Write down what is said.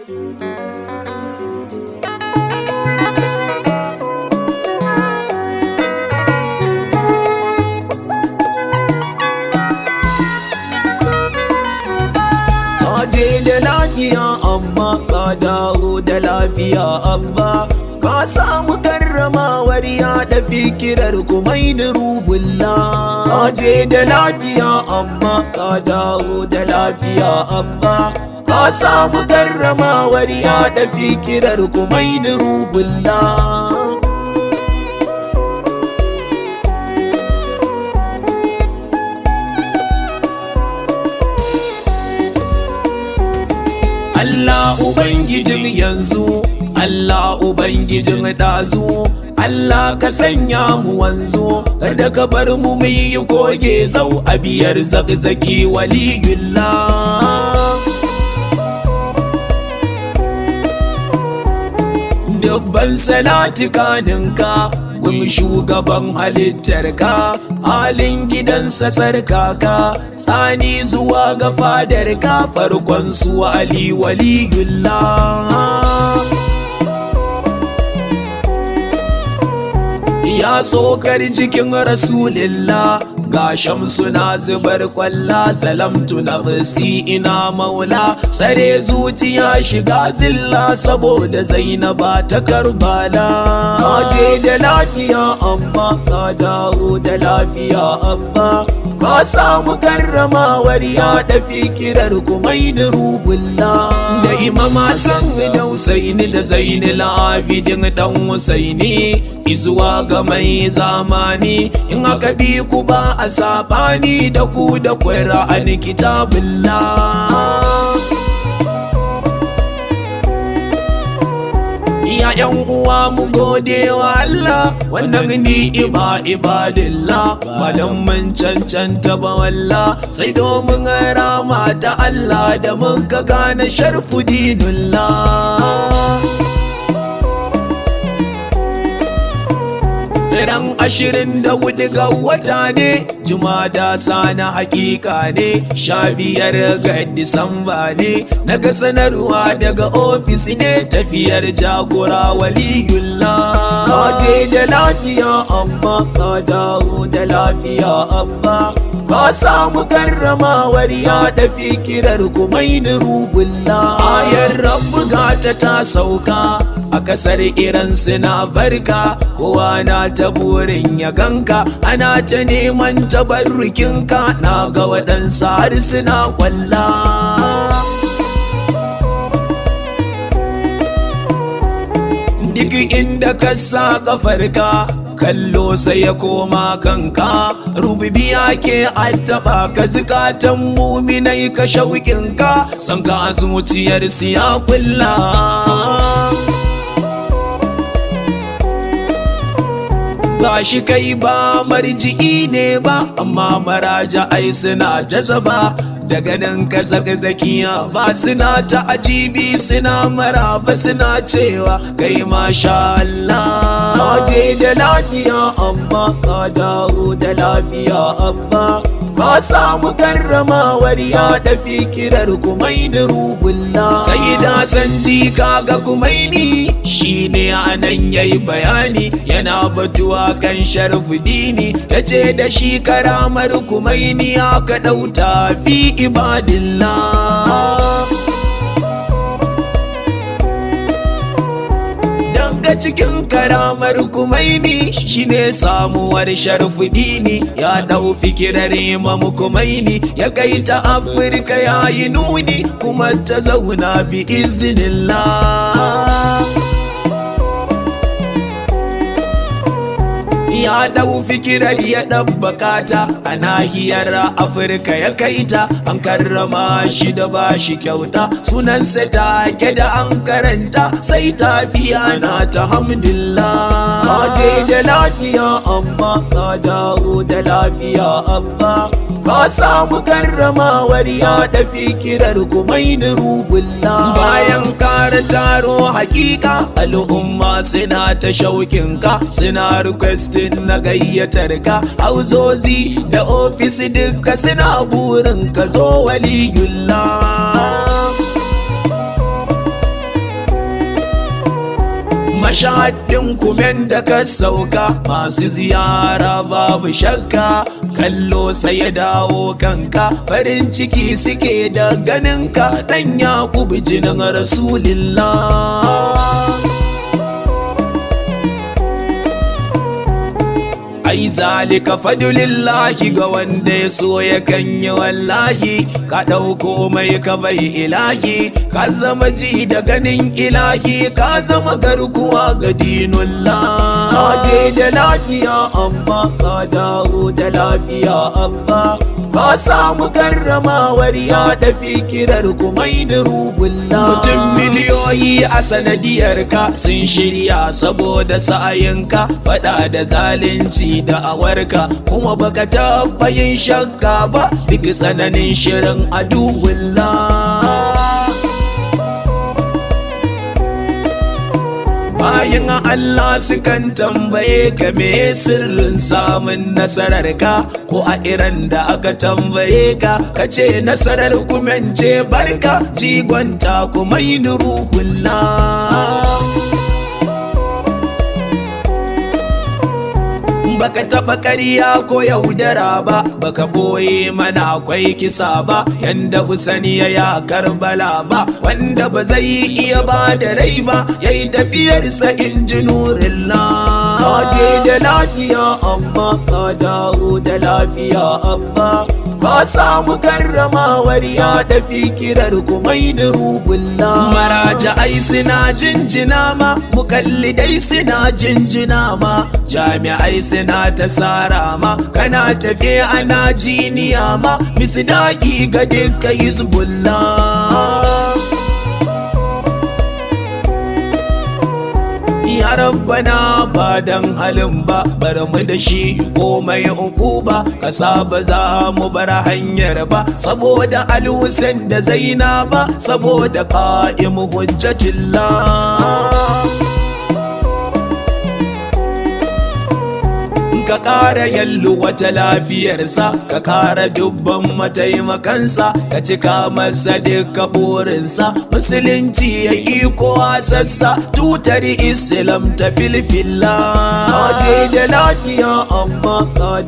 je da lafiya amma ka dawo da lafiya amma ka samu karramawar yaɗa fikirar Kumaini Ruhullah. Ka je da lafiya amma ka dawo da lafiya amma ka samu karramawar yaɗa fikirar Kumaini Ruhullah. Allah Ubangijin yanzu, Allah Ubangijin ɗazu, Allah ka sanya mu wanzu, kada ka bar mu yi goge zau a biyar zakzaki waliyullah. Dubban salati kaninka gun shugaban halittarka, halin gidansa sarkaka, tsani zuwa ga fadarka, farkon su Ali waliyullah. Ya tsokar jikin rasulillah, ga shamsu na zubar kwalla, zalamtu nafsi ina maula, sare zuciya shiga zilla saboda Zainaba ta Karbala. Ka je da lafiya amma ka dawo da lafiya amma ka samu karramawar yaɗa fikirar Kumaini Ruhullah. Da Imam Hassan da Husaini da Zainul Abidin dan Husaini, izuwa ga mai zamani, in aka bi ku ba a sabani da ku da Qur'an kitabullah. Ya yan uwa mu gode wa Allah, wannan ni'ima ibadillah, malam mun cancanta ba wallah, sai domin rama ta Allah da mun ka gane sharfu dinullah. Ran 24 ga wata ne, Jumada sana hakika ne, 15 ga Disamba ne, naga sanarwa daga ofis ne, tafiyar jagora waliyullah. Ka je da lafiya amma ka dawo da lafiya amma ka samu karramawar yaɗa fikirar Kumaini Ruhullah. Ayar Rabbu gata ta sauka a kasar Iran suna barka, kowa na ta burin ya ganka, ana ta neman tabarrukinka, na ga waɗansu har suna kwalla. Duk inda ka sa kafarka, kallo sai ya koma kanka, rububiya ke attaba ka, zukatan muminai ka shauƙinka, san ka zuciyar ya kulla. Gashi kai ba marji'i ne ba, amma maraja'ai suna jazaba, daga nan ka zakiya ba suna ta ajibi, suna maraba suna cewa kai masha Allah. Ka je da lafiya amma ka dawo da lafiya amma ka samu karramawar yaɗa fikirar Kumaini Ruhullah. Sai da sanji kaga Kumaini shine anan yayi bayani, yana batuwa kan Sharfuddini, yace da shi karamar Kumaini aka ɗauta fi ibadillah. Daga cikin karamar Kumaini shine samuwar Sharfuddini, ya dau fikirar Imam Kumaini, ya kai ta Afirka yayi nuni, kuma ta zauna bi iznillah. Ya dau fikirar ya ɗabbaka ta a nahiyar Afirka ya kaita, an karrama shi da bashi kyauta, sunansa take da an karanta, sai tafiya na ta hamdulillah. Ka je da lafiya amma ka dawo da lafiya amma ka samu karramawar yaɗa fikirar Kumaini Ruhullah. Bayan kara taro hakika, al'umma suna ta shauƙinka, suna requesting na gayyatar ka, hauzozi da ofis duka suna burin ka zo waliyullah. mashahadin kumen da ka sauka masu ziyara babu shakka kallo sai ya dawo kanka farin ciki suke da ganinka dan Yakubu jinin Rasulillah. ai zalika fadlillahi ga wanda ya so ya kanyi wallahi ka ɗauko mai ka bai ilahi ka zama ji da ganin ilahi ka zama garkuwa ga dinullah. Ka je da lafiya amma ka dawo da lafiya amma ka samu karramawar ya da fikirar kumaini rubullah. Mutum miliyoyi a sanadiyar ka sun shirya saboda sa'ayinka fada da zalunci da awarka kuma baka taɓa yin shakka ba duk tsananin shirin aduwullah. bayan Allah sukan tambaye ka me sirrin samun nasarar ka ko a irin da aka tambaye ka kace nasarar kumence barka jigonta kuma yin ruhullah. baka taba ƙarya ko yaudara ba baka boye mana akwai kisa ba yanda Husani ya Karbala ba wanda ba zai iya ba da rai ba yayi tafiyarsa inji nurillah. Ka je da lafiya amma ka dawo da lafiya amma ka samu karramawar ya da fikirar kumaini rubullah. Maraja ai suna jinjina ma mukallidai suna jinjina ma jami'ai suna ta sara ma kana tafe ana jiniya ma misdaki ga dukkan hizbullah. ya rabbana ba dan halin ba bar mu da shi komai uku ba kasa ba za mu bar hanyar ba saboda Al-Husain da Zainaba saboda qa'im hujjatullah. ka ƙara yallu wata lafiyarsa ka ƙara dubban mataimakansa ka cika masa duka burinsa musulunci ya iko sassa tutar Islam ta filfilla. Ka je da lafiya amma ka